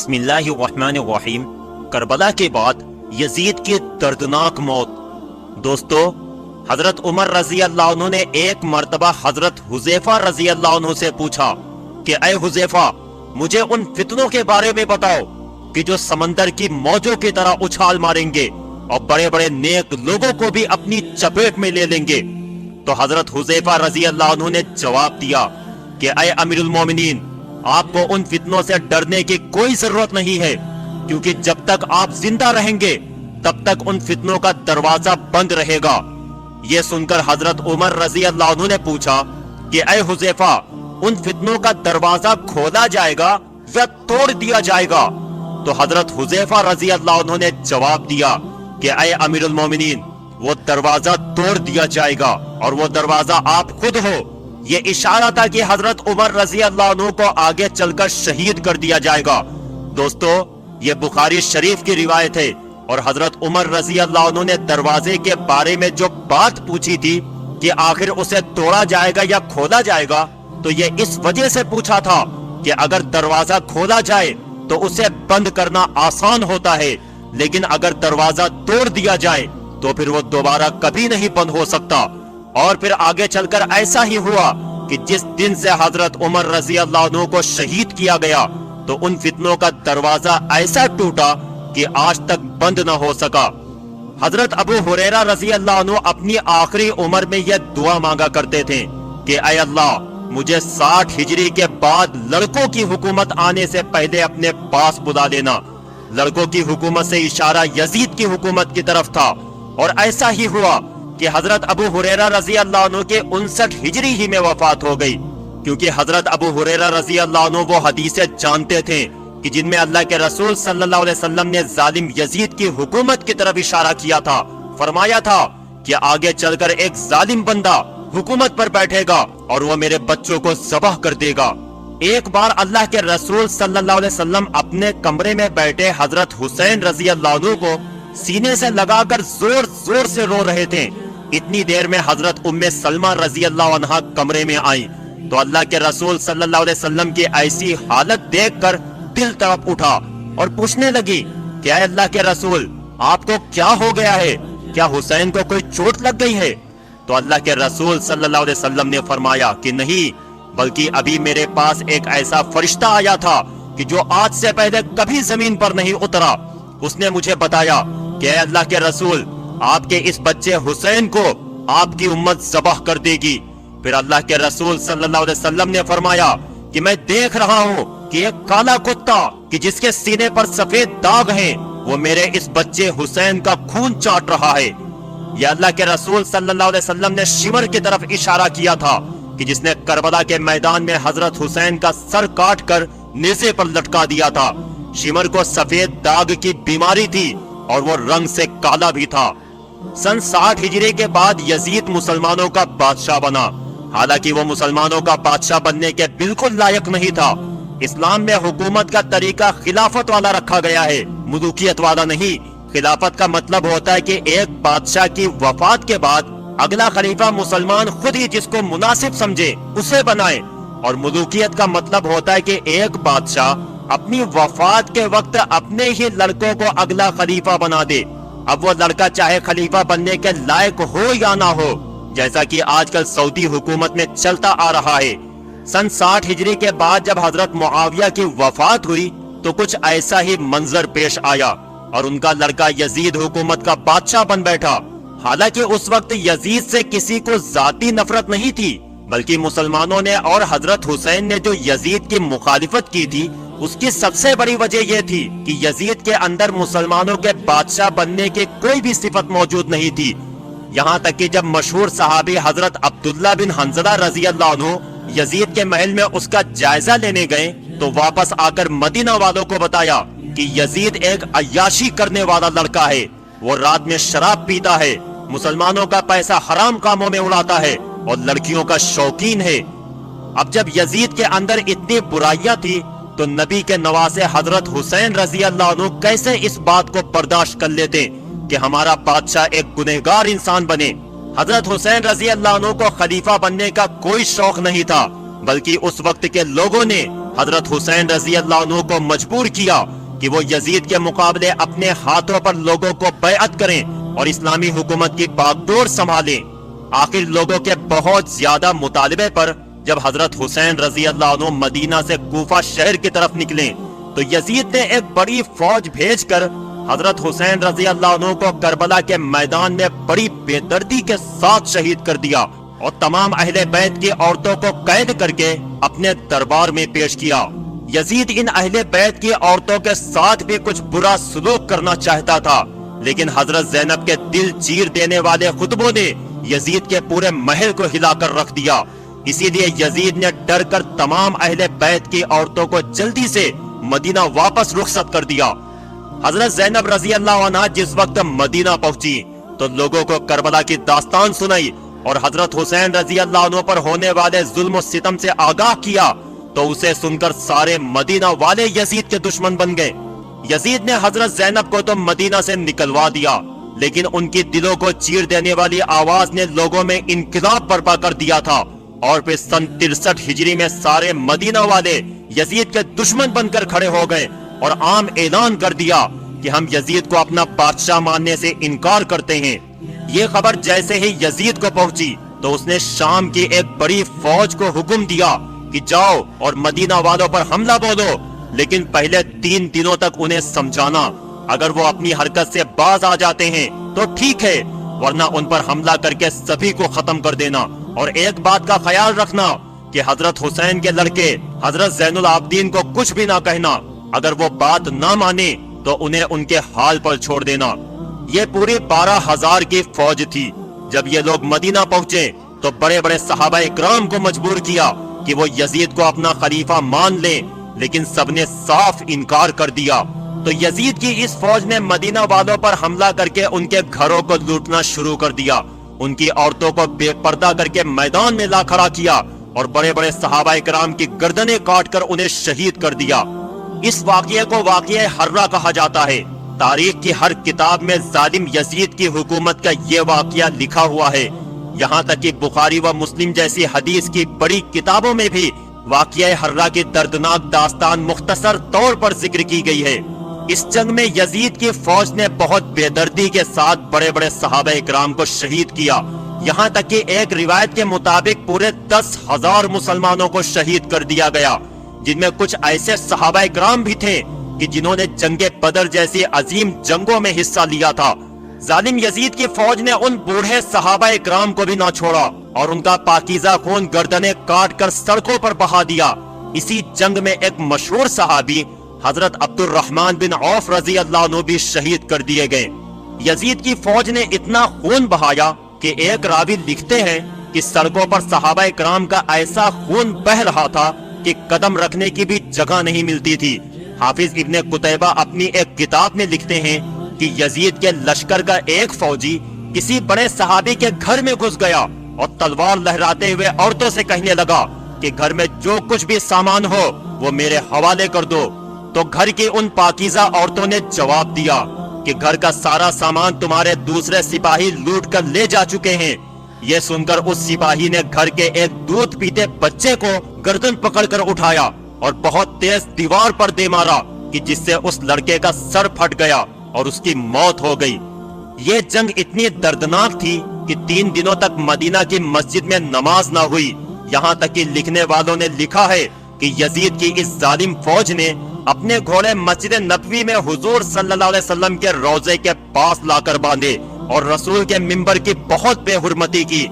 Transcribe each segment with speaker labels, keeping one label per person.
Speaker 1: بسم اللہ الرحمن الرحیم۔ کربلا کے بعد یزید کی دردناک موت۔ دوستو، حضرت عمر رضی اللہ عنہ نے ایک مرتبہ حضرت حذیفہ رضی اللہ عنہ سے پوچھا کہ اے حذیفہ، مجھے ان فتنوں کے بارے میں بتاؤ کہ جو سمندر کی موجوں کی طرح اچھال ماریں گے اور بڑے بڑے نیک لوگوں کو بھی اپنی چپیٹ میں لے لیں گے۔ تو حضرت حذیفہ رضی اللہ عنہ نے جواب دیا کہ اے امیر المومنین، آپ کو ان فتنوں سے ڈرنے کی کوئی ضرورت نہیں ہے، کیونکہ جب تک آپ زندہ رہیں گے تب تک ان فتنوں کا دروازہ بند رہے گا۔ یہ سن کر حضرت عمر رضی اللہ عنہ نے پوچھا کہ اے حذیفہ، ان فتنوں کا دروازہ کھولا جائے گا یا توڑ دیا جائے گا؟ تو حضرت حذیفہ رضی اللہ عنہ نے جواب دیا کہ اے امیر المومنین، وہ دروازہ توڑ دیا جائے گا، اور وہ دروازہ آپ خود ہو۔ یہ اشارہ تھا کہ حضرت عمر رضی اللہ عنہ کو آگے چل کر شہید کر دیا جائے گا۔ دوستو، یہ بخاری شریف کی روایت ہے، اور حضرت عمر رضی اللہ عنہ نے دروازے کے بارے میں جو بات پوچھی تھی کہ آخر اسے توڑا جائے گا یا کھولا جائے گا، تو یہ اس وجہ سے پوچھا تھا کہ اگر دروازہ کھولا جائے تو اسے بند کرنا آسان ہوتا ہے، لیکن اگر دروازہ توڑ دیا جائے تو پھر وہ دوبارہ کبھی نہیں بند ہو سکتا۔ اور پھر آگے چل کر ایسا ہی ہوا کہ جس دن سے حضرت عمر رضی اللہ عنہ کو شہید کیا گیا تو ان فتنوں کا دروازہ ایسا ٹوٹا کہ آج تک بند نہ ہو سکا۔ حضرت ابو ہریرہ رضی اللہ عنہ اپنی آخری عمر میں یہ دعا مانگا کرتے تھے کہ اے اللہ، مجھے 60 ہجری کے بعد لڑکوں کی حکومت آنے سے پہلے اپنے پاس بلا لینا۔ لڑکوں کی حکومت سے اشارہ یزید کی حکومت کی طرف تھا، اور ایسا ہی ہوا کہ حضرت ابو ہریرہ رضی اللہ عنہ کے 59 ہجری ہی میں وفات ہو گئی، کیونکہ حضرت ابو ہریرہ رضی اللہ عنہ وہ حدیثیں جانتے تھے کہ جن میں اللہ کے رسول صلی اللہ علیہ وسلم نے ظالم یزید کی حکومت کی طرف اشارہ کیا تھا۔ فرمایا تھا کہ آگے چل کر ایک ظالم بندہ حکومت پر بیٹھے گا اور وہ میرے بچوں کو ذبح کر دے گا۔ ایک بار اللہ کے رسول صلی اللہ علیہ وسلم اپنے کمرے میں بیٹھے حضرت حسین رضی اللہ عنہ کو سینے سے لگا کر زور زور سے رو رہے تھے۔ اتنی دیر میں حضرت ام سلمہ رضی اللہ عنہا کمرے میں آئیں تو اللہ کے رسول صلی اللہ علیہ وسلم کی ایسی حالت دیکھ کر دل تڑپ اٹھا اور پوچھنے لگی کہ اے اللہ کے رسول، آپ کو کیا ہو گیا ہے؟ کیا حسین کو کوئی چوٹ لگ گئی ہے؟ تو اللہ کے رسول صلی اللہ علیہ وسلم نے فرمایا کہ نہیں، بلکہ ابھی میرے پاس ایک ایسا فرشتہ آیا تھا کہ جو آج سے پہلے کبھی زمین پر نہیں اترا۔ اس نے مجھے بتایا کہ اے اللہ کے رسول، آپ کے اس بچے حسین کو آپ کی امت ذبح کر دے گی۔ پھر اللہ کے رسول صلی اللہ علیہ وسلم نے فرمایا کہ میں دیکھ رہا ہوں کہ ایک کالا کتا کہ جس کے سینے پر سفید داغ ہیں، وہ میرے اس بچے حسین کا خون چاٹ رہا ہے۔ یہ اللہ کے رسول صلی اللہ علیہ وسلم نے شمر کی طرف اشارہ کیا تھا کہ جس نے کربلا کے میدان میں حضرت حسین کا سر کاٹ کر نیزے پر لٹکا دیا تھا۔ شمر کو سفید داغ کی بیماری تھی اور وہ رنگ سے کالا بھی تھا۔ سن 60 ہجری کے بعد یزید مسلمانوں کا بادشاہ بنا، حالانکہ وہ مسلمانوں کا بادشاہ بننے کے بالکل لائق نہیں تھا۔ اسلام میں حکومت کا طریقہ خلافت والا رکھا گیا ہے، ملوکیت والا نہیں۔ خلافت کا مطلب ہوتا ہے کہ ایک بادشاہ کی وفات کے بعد اگلا خلیفہ مسلمان خود ہی جس کو مناسب سمجھے اسے بنائے، اور ملوکیت کا مطلب ہوتا ہے کہ ایک بادشاہ اپنی وفات کے وقت اپنے ہی لڑکوں کو اگلا خلیفہ بنا دے۔ اب وہ لڑکا چاہے خلیفہ بننے کے لائق ہو یا نہ ہو، جیسا کہ آج کل سعودی حکومت میں چلتا آ رہا ہے۔ سن 60 ہجری کے بعد جب حضرت معاویہ کی وفات ہوئی تو کچھ ایسا ہی منظر پیش آیا، اور ان کا لڑکا یزید حکومت کا بادشاہ بن بیٹھا۔ حالانکہ اس وقت یزید سے کسی کو ذاتی نفرت نہیں تھی، بلکہ مسلمانوں نے اور حضرت حسین نے جو یزید کی مخالفت کی تھی، اس کی سب سے بڑی وجہ یہ تھی کہ یزید کے اندر مسلمانوں کے بادشاہ بننے کی کوئی بھی صفت موجود نہیں تھی۔ یہاں تک کہ جب مشہور صحابی حضرت عبداللہ بن حنظلہ رضی اللہ عنہ یزید کے محل میں اس کا جائزہ لینے گئے تو واپس آ کر مدینہ والوں کو بتایا کہ یزید ایک عیاشی کرنے والا لڑکا ہے، وہ رات میں شراب پیتا ہے، مسلمانوں کا پیسہ حرام کاموں میں اڑاتا ہے اور لڑکیوں کا شوقین ہے۔ اب جب یزید کے اندر اتنی برائیاں تھی تو نبی کے نواسے حضرت حسین رضی اللہ عنہ کیسے اس بات کو برداشت کر لیتے کہ ہمارا بادشاہ ایک گنہگار انسان بنے۔ حضرت حسین رضی اللہ عنہ کو خلیفہ بننے کا کوئی شوق نہیں تھا، بلکہ اس وقت کے لوگوں نے حضرت حسین رضی اللہ عنہ کو مجبور کیا کہ وہ یزید کے مقابلے اپنے ہاتھوں پر لوگوں کو بیعت کریں اور اسلامی حکومت کی باگڈور سنبھالیں۔ آخر لوگوں کے بہت زیادہ مطالبے پر جب حضرت حسین رضی اللہ عنہ مدینہ سے کوفہ شہر کی طرف نکلے تو یزید نے ایک بڑی فوج بھیج کر حضرت حسین رضی اللہ عنہ کو کربلا کے میدان میں بڑی بے دردی کے ساتھ شہید کر دیا اور تمام اہل بیت کی عورتوں کو قید کر کے اپنے دربار میں پیش کیا۔ یزید ان اہل بیت کی عورتوں کے ساتھ بھی کچھ برا سلوک کرنا چاہتا تھا، لیکن حضرت زینب کے دل چیر دینے والے خطبوں نے یزید کے پورے محل کو ہلا کر رکھ دیا۔ اسی لیے یزید نے ڈر کر تمام اہل بیت کی عورتوں کو جلدی سے مدینہ واپس رخصت کر دیا۔ حضرت زینب رضی اللہ عنہ جس وقت مدینہ پہنچی تو لوگوں کو کربلا کی داستان سنائی اور حضرت حسین رضی اللہ عنہ پر ہونے والے ظلم و ستم سے آگاہ کیا تو اسے سن کر سارے مدینہ والے یزید کے دشمن بن گئے۔ یزید نے حضرت زینب کو تو مدینہ سے نکلوا دیا، لیکن ان کی دلوں کو چیر دینے والی آواز نے لوگوں میں انقلاب برپا کر دیا تھا، اور پھر سن 63 ہجری میں سارے مدینہ والے یزید کے دشمن بن کر کھڑے ہو گئے اور عام اعلان کر دیا کہ ہم یزید کو اپنا بادشاہ ماننے سے انکار کرتے ہیں۔ یہ خبر جیسے ہی یزید کو پہنچی تو اس نے شام کی ایک بڑی فوج کو حکم دیا کہ جاؤ اور مدینہ والوں پر حملہ بولو، لیکن پہلے 3 دنوں تک انہیں سمجھانا، اگر وہ اپنی حرکت سے باز آ جاتے ہیں تو ٹھیک ہے، ورنہ ان پر حملہ کر کے سبھی کو ختم کر دینا۔ اور ایک بات کا خیال رکھنا کہ حضرت حسین کے لڑکے حضرت زین العابدین کو کچھ بھی نہ کہنا، اگر وہ بات نہ مانے تو انہیں ان کے حال پر چھوڑ دینا۔ یہ پوری 12,000 کی فوج تھی۔ جب یہ لوگ مدینہ پہنچے تو بڑے بڑے صحابہ اکرام کو مجبور کیا کہ وہ یزید کو اپنا خلیفہ مان لیں، لیکن سب نے صاف انکار کر دیا۔ تو یزید کی اس فوج نے مدینہ والوں پر حملہ کر کے ان کے گھروں کو لوٹنا شروع کر دیا، ان کی عورتوں کو بے پردہ کر کے میدان میں لا کھڑا کیا اور بڑے بڑے صحابہ اکرام کی گردنیں کاٹ کر انہیں شہید کر دیا۔ اس واقعے کو واقعہ حرہ کہا جاتا ہے۔ تاریخ کی ہر کتاب میں ظالم یزید کی حکومت کا یہ واقعہ لکھا ہوا ہے، یہاں تک کہ بخاری و مسلم جیسی حدیث کی بڑی کتابوں میں بھی واقعہ حرہ کی دردناک داستان مختصر طور پر ذکر کی گئی ہے۔ اس جنگ میں یزید کی فوج نے بہت بے دردی کے ساتھ بڑے بڑے صحابہ اکرام کو شہید کیا، یہاں تک کہ ایک روایت کے مطابق پورے 10,000 مسلمانوں کو شہید کر دیا گیا، جن میں کچھ ایسے صحابہ اکرام بھی تھے کہ جنہوں نے جنگ بدر جیسی عظیم جنگوں میں حصہ لیا تھا۔ ظالم یزید کی فوج نے ان بوڑھے صحابہ اکرام کو بھی نہ چھوڑا اور ان کا پاکیزہ خون گردنیں کاٹ کر سڑکوں پر بہا دیا۔ اسی جنگ میں ایک مشہور صحابی حضرت عبد الرحمن بن عوف رضی اللہ عنہ بھی شہید کر دیے گئے۔ یزید کی فوج نے اتنا خون بہایا کہ ایک راوی لکھتے ہیں کہ سڑکوں پر صحابہ اکرام کا ایسا خون بہ رہا تھا کہ قدم رکھنے کی بھی جگہ نہیں ملتی تھی۔ حافظ ابن قتیبہ اپنی ایک کتاب میں لکھتے ہیں کہ یزید کے لشکر کا ایک فوجی کسی بڑے صحابی کے گھر میں گھس گیا اور تلوار لہراتے ہوئے عورتوں سے کہنے لگا کہ گھر میں جو کچھ بھی سامان ہو وہ میرے حوالے کر دو۔ تو گھر کی ان پاکیزہ عورتوں نے جواب دیا کہ گھر کا سارا سامان تمہارے دوسرے سپاہی لوٹ کر لے جا چکے ہیں۔ یہ سن کر اس سپاہی نے گھر کے ایک دودھ پیتے بچے کو گردن پکڑ کر اٹھایا اور بہت تیز دیوار پر دے مارا کہ جس سے اس لڑکے کا سر پھٹ گیا اور اس کی موت ہو گئی۔ یہ جنگ اتنی دردناک تھی کہ 3 دنوں تک مدینہ کی مسجد میں نماز نہ ہوئی، یہاں تک کہ لکھنے والوں نے لکھا ہے کہ یزید کی اس ظالم فوج نے اپنے گھوڑے مسجد نبوی میں حضور صلی اللہ علیہ وسلم کے روضے کے پاس لا کر باندھے اور رسول کے منبر کی بہت بے حرمتی کی۔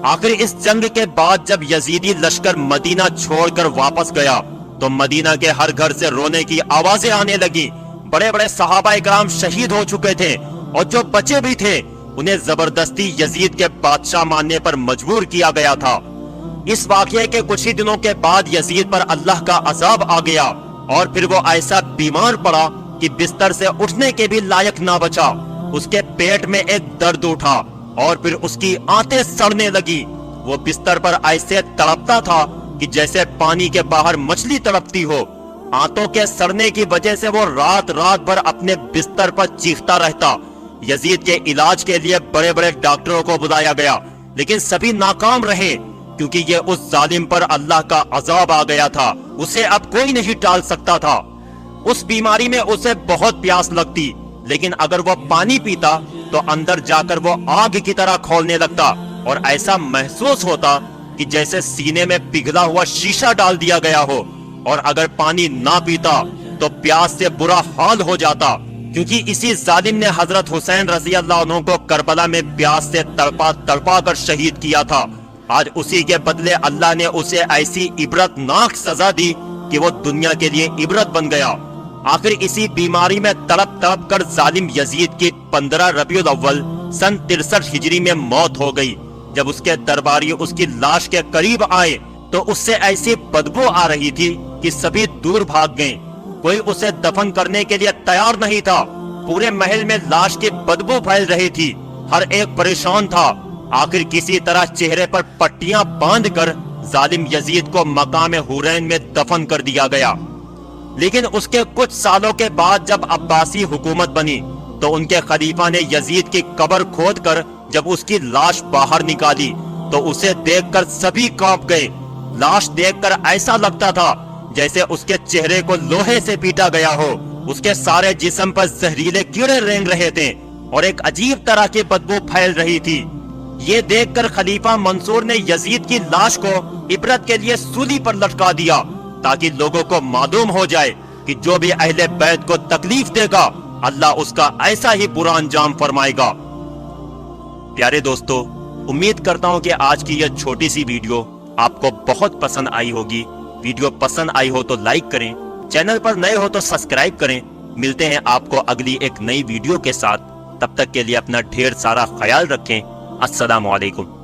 Speaker 1: آخر اس جنگ کے بعد جب یزیدی لشکر مدینہ چھوڑ کر واپس گیا تو مدینہ کے ہر گھر سے رونے کی آوازیں آنے لگی۔ بڑے بڑے صحابہ اکرام شہید ہو چکے تھے اور جو بچے بھی تھے انہیں زبردستی یزید کے بادشاہ ماننے پر مجبور کیا گیا تھا۔ اس واقعے کے کچھ ہی دنوں کے بعد یزید پر اللہ کا عذاب آ گیا اور پھر وہ ایسا بیمار پڑا کہ بستر سے اٹھنے کے بھی لائق نہ بچا۔ اس کے پیٹ میں ایک درد اٹھا اور پھر اس کی آنتیں سڑنے لگی۔ وہ بستر پر ایسے تڑپتا تھا کہ جیسے پانی کے باہر مچھلی تڑپتی ہو۔ آنتوں کے سڑنے کی وجہ سے وہ رات بھر اپنے بستر پر چیختا رہتا۔ یزید کے علاج کے لیے بڑے بڑے ڈاکٹروں کو بلایا گیا لیکن سبھی ناکام رہے۔ کیونکہ یہ اس ظالم پر اللہ کا عذاب آ گیا تھا، اسے اب کوئی نہیں ٹال سکتا تھا۔ اس بیماری میں اسے بہت پیاس لگتی، لیکن اگر وہ پانی پیتا تو اندر جا کر وہ آگ کی طرح کھولنے لگتا اور ایسا محسوس ہوتا کہ جیسے سینے میں پگھلا ہوا شیشہ ڈال دیا گیا ہو، اور اگر پانی نہ پیتا تو پیاس سے برا حال ہو جاتا، کیونکہ اسی ظالم نے حضرت حسین رضی اللہ عنہ کو کربلا میں پیاس سے تڑپا تڑپا کر شہید کیا تھا۔ آج اسی کے بدلے اللہ نے اسے ایسی عبرت ناک سزا دی کہ وہ دنیا کے لیے عبرت بن گیا۔ آخر اسی بیماری میں تڑپ تڑپ کر ظالم یزید کی 15 ربیع الاول سن 63 ہجری میں موت ہو گئی۔ جب اس کے درباری اس کی لاش کے قریب آئے تو اس سے ایسی بدبو آ رہی تھی کہ سبھی دور بھاگ گئے، کوئی اسے دفن کرنے کے لیے تیار نہیں تھا۔ پورے محل میں لاش کی بدبو پھیل رہی تھی، ہر ایک پریشان تھا۔ آخر کسی طرح چہرے پر پٹیاں باندھ کر ظالم یزید کو مقام حورین میں دفن کر دیا گیا۔ لیکن اس کے کچھ سالوں کے بعد جب عباسی حکومت بنی تو ان کے خلیفہ نے یزید کی قبر کھود کر جب اس کی لاش باہر نکالی تو اسے دیکھ کر سبھی کانپ گئے۔ لاش دیکھ کر ایسا لگتا تھا جیسے اس کے چہرے کو لوہے سے پیٹا گیا ہو، اس کے سارے جسم پر زہریلے کیڑے رینگ رہے تھے اور ایک عجیب طرح کی بدبو پھیل رہی تھی۔ یہ دیکھ کر خلیفہ منصور نے یزید کی لاش کو عبرت کے لیے سولی پر لٹکا دیا تاکہ لوگوں کو معلوم ہو جائے کہ جو بھی اہل بیت کو تکلیف دے گا اللہ اس کا ایسا ہی برا انجام فرمائے گا۔ پیارے دوستو، امید کرتا ہوں کہ آج کی یہ چھوٹی سی ویڈیو آپ کو بہت پسند آئی ہوگی۔ ویڈیو پسند آئی ہو تو لائک کریں، چینل پر نئے ہو تو سبسکرائب کریں۔ ملتے ہیں آپ کو اگلی ایک نئی ویڈیو کے ساتھ، تب تک کے لیے اپنا ڈھیر سارا خیال رکھیں۔ السلام علیکم۔